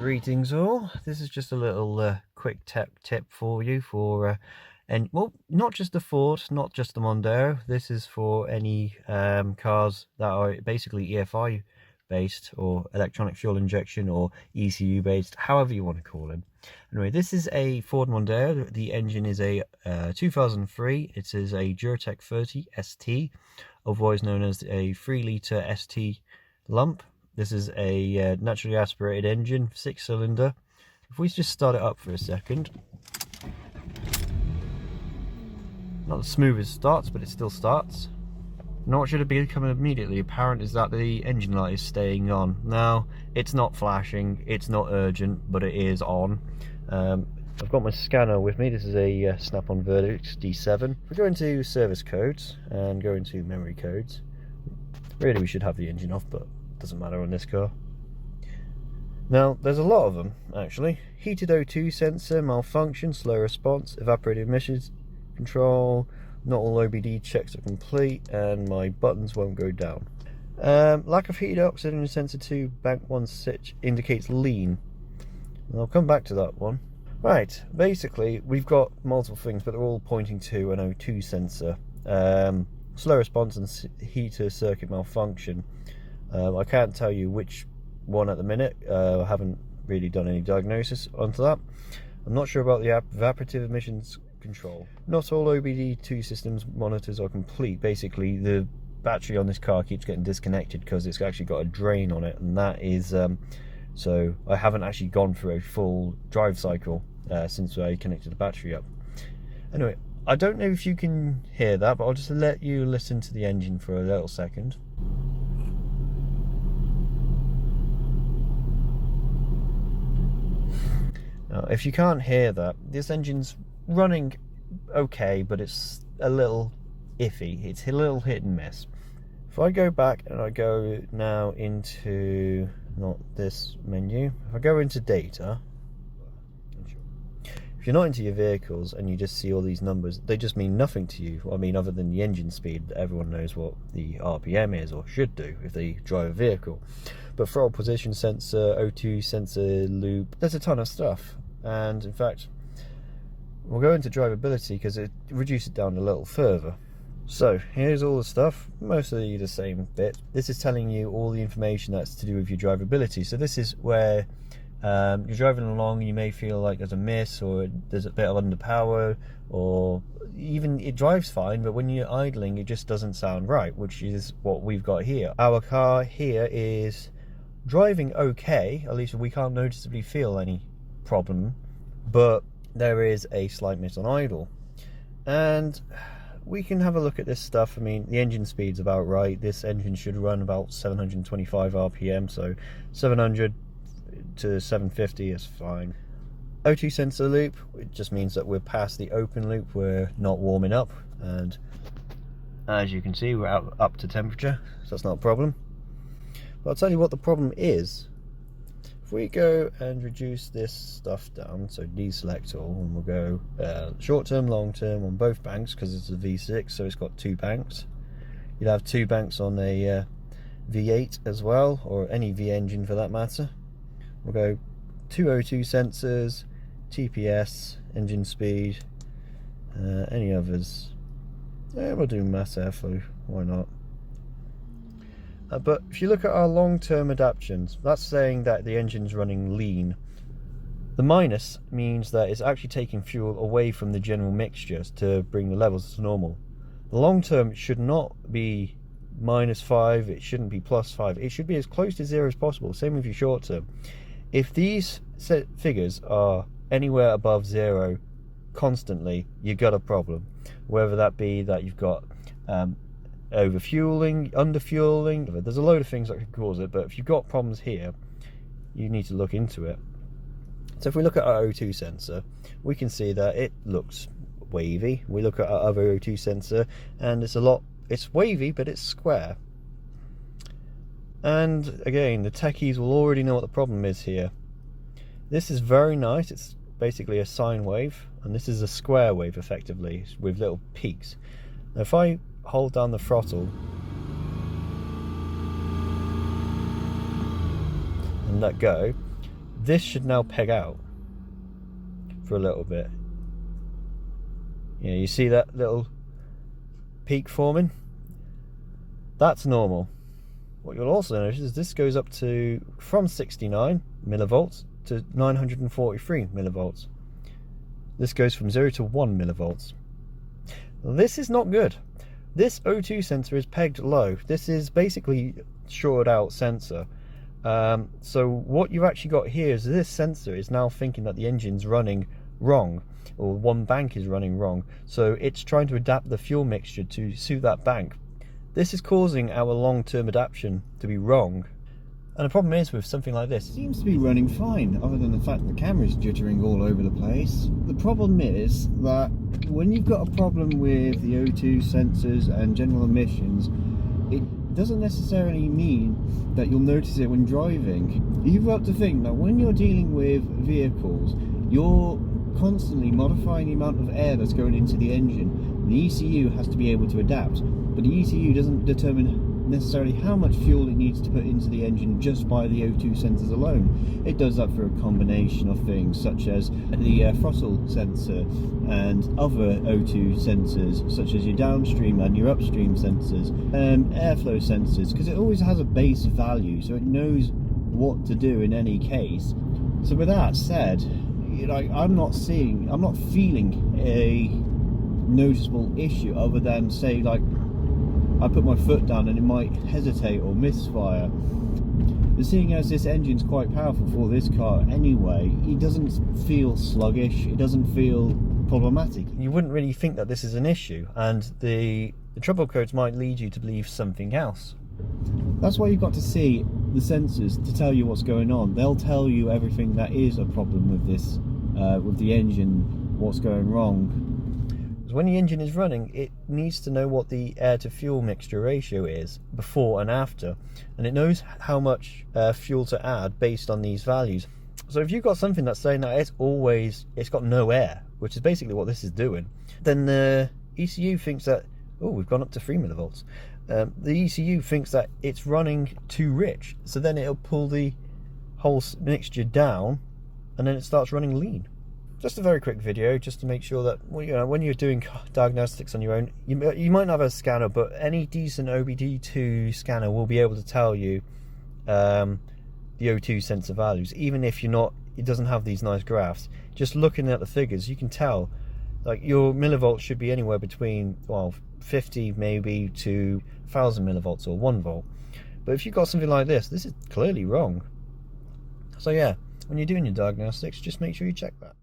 Greetings all. This is just a little quick tip for you for and well, not just the Ford, not just the Mondeo. This is for any cars that are basically EFI based or electronic fuel injection or ECU based, however you want to call them. Anyway, this is a Ford Mondeo. The engine is a 2003. It is a Duratec 30 ST, otherwise known as a 3-litre ST lump. This is a naturally aspirated engine, 6-cylinder. If we just start it up for a second. Not the smoothest starts, but it still starts. Now what should have become immediately apparent is that the engine light is staying on. Now, it's not flashing, it's not urgent, but it is on. I've got my scanner with me. This is a Snap-on Vertex D7. If we go into service codes and go into memory codes, really we should have the engine off, but doesn't matter on this car. Now there's a lot of them actually. Heated O2 sensor malfunction, slow response, evaporated emissions control, not all OBD checks are complete, and my buttons won't go down. Lack of heated oxygen sensor 2 bank 1 switch indicates lean, and I'll come back to that one. Right, basically we've got multiple things, but they're all pointing to an O2 sensor. Slow response and heater circuit malfunction. I can't tell you which one at the minute. I haven't really done any diagnosis onto that. I'm not sure about the evaporative emissions control. Not all OBD2 systems monitors are complete. Basically, the battery on this car keeps getting disconnected because it's actually got a drain on it, and that is so I haven't actually gone through a full drive cycle since I connected the battery up. Anyway, I don't know if you can hear that, but I'll just let you listen to the engine for a little second. Now, if you can't hear that, this engine's running okay, but it's a little iffy. It's a little hit and miss. If I go back and I go now into, not this menu, if I go into data, if you're not into your vehicles and you just see all these numbers, they just mean nothing to you. I mean, other than the engine speed, everyone knows what the RPM is or should do if they drive a vehicle. But throttle position sensor, O2 sensor loop, there's a ton of stuff. And in fact, we'll go into drivability because it reduces it down a little further. So here's all the stuff, mostly the same bit. This is telling you all the information that's to do with your drivability. So this is where you're driving along, you may feel like there's a miss, or there's a bit of underpower, or even it drives fine, but when you're idling it just doesn't sound right, which is what we've got here. Our car here is driving okay, at least we can't noticeably feel any problem, but there is a slight miss on idle. And we can have a look at this stuff. I mean, the engine speed's about right. This engine should run about 725 RPM, so 700 to 750 is fine. O2 sensor loop, it just means that we're past the open loop, we're not warming up, and as you can see we're up to temperature, so that's not a problem. But I'll tell you what the problem is. If we go and reduce this stuff down, so deselect all, and we'll go short term, long term on both banks, because it's a V6, so it's got 2 banks. You'd have 2 banks on a V8 as well, or any V engine for that matter. We'll go 2 O2 sensors, TPS, engine speed, any others. Yeah, we'll do mass airflow, why not? But if you look at our long-term adaptions, that's saying that the engine's running lean. The minus means that it's actually taking fuel away from the general mixture to bring the levels to normal. The long-term should not be -5, it shouldn't be +5, it should be as close to 0 as possible, same with your short-term. If these set figures are anywhere above 0 constantly, you've got a problem. Whether that be that you've got overfueling, underfueling, there's a load of things that could cause it, but if you've got problems here, you need to look into it. So if we look at our O2 sensor, we can see that it looks wavy. We look at our other O2 sensor and it's wavy, but it's square. And again, the techies will already know what the problem is here. This is very nice, it's basically a sine wave, and this is a square wave effectively, with little peaks. Now if I hold down the throttle and let go, this should now peg out for a little bit. You see that little peak forming? That's normal. What you'll also notice is this goes up to from 69 millivolts to 943 millivolts. This goes from 0 to 1 millivolts. This is not good. This O2 sensor is pegged low. This is basically shorted out sensor. So what you've actually got here is this sensor is now thinking that the engine's running wrong, or one bank is running wrong. So it's trying to adapt the fuel mixture to suit that bank. This is causing our long-term adaptation to be wrong. And the problem is with something like this, it seems to be running fine, other than the fact the camera's jittering all over the place. The problem is that when you've got a problem with the O2 sensors and general emissions, it doesn't necessarily mean that you'll notice it when driving. You've got to think that when you're dealing with vehicles, you're constantly modifying the amount of air that's going into the engine. The ECU has to be able to adapt, but the ECU doesn't determine necessarily how much fuel it needs to put into the engine just by the O2 sensors alone. It does that through a combination of things such as the throttle sensor and other O2 sensors such as your downstream and your upstream sensors, airflow sensors, because it always has a base value, so it knows what to do in any case. So with that said, I'm not feeling a noticeable issue other than, say, like, I put my foot down and it might hesitate or misfire. But seeing as this engine's quite powerful for this car anyway, it doesn't feel sluggish, it doesn't feel problematic. You wouldn't really think that this is an issue, and the trouble codes might lead you to believe something else. That's why you've got to see the sensors to tell you what's going on. They'll tell you everything that is a problem with this, with the engine, what's going wrong. When the engine is running, it needs to know what the air to fuel mixture ratio is before and after, and it knows how much fuel to add based on these values. So if you've got something that's saying that it's got no air, which is basically what this is doing, then the ECU thinks that, oh, we've gone up to 3 millivolts. The ECU thinks that it's running too rich, so then it'll pull the whole mixture down, and then it starts running lean. Just a very quick video, just to make sure that, well, when you're doing diagnostics on your own, you might not have a scanner, but any decent OBD2 scanner will be able to tell you the O2 sensor values, even if it doesn't have these nice graphs. Just looking at the figures, you can tell, like, your millivolts should be anywhere between, well, 50 maybe to 1000 millivolts or 1 volt. But if you've got something like this is clearly wrong. So yeah, when you're doing your diagnostics, just make sure you check that.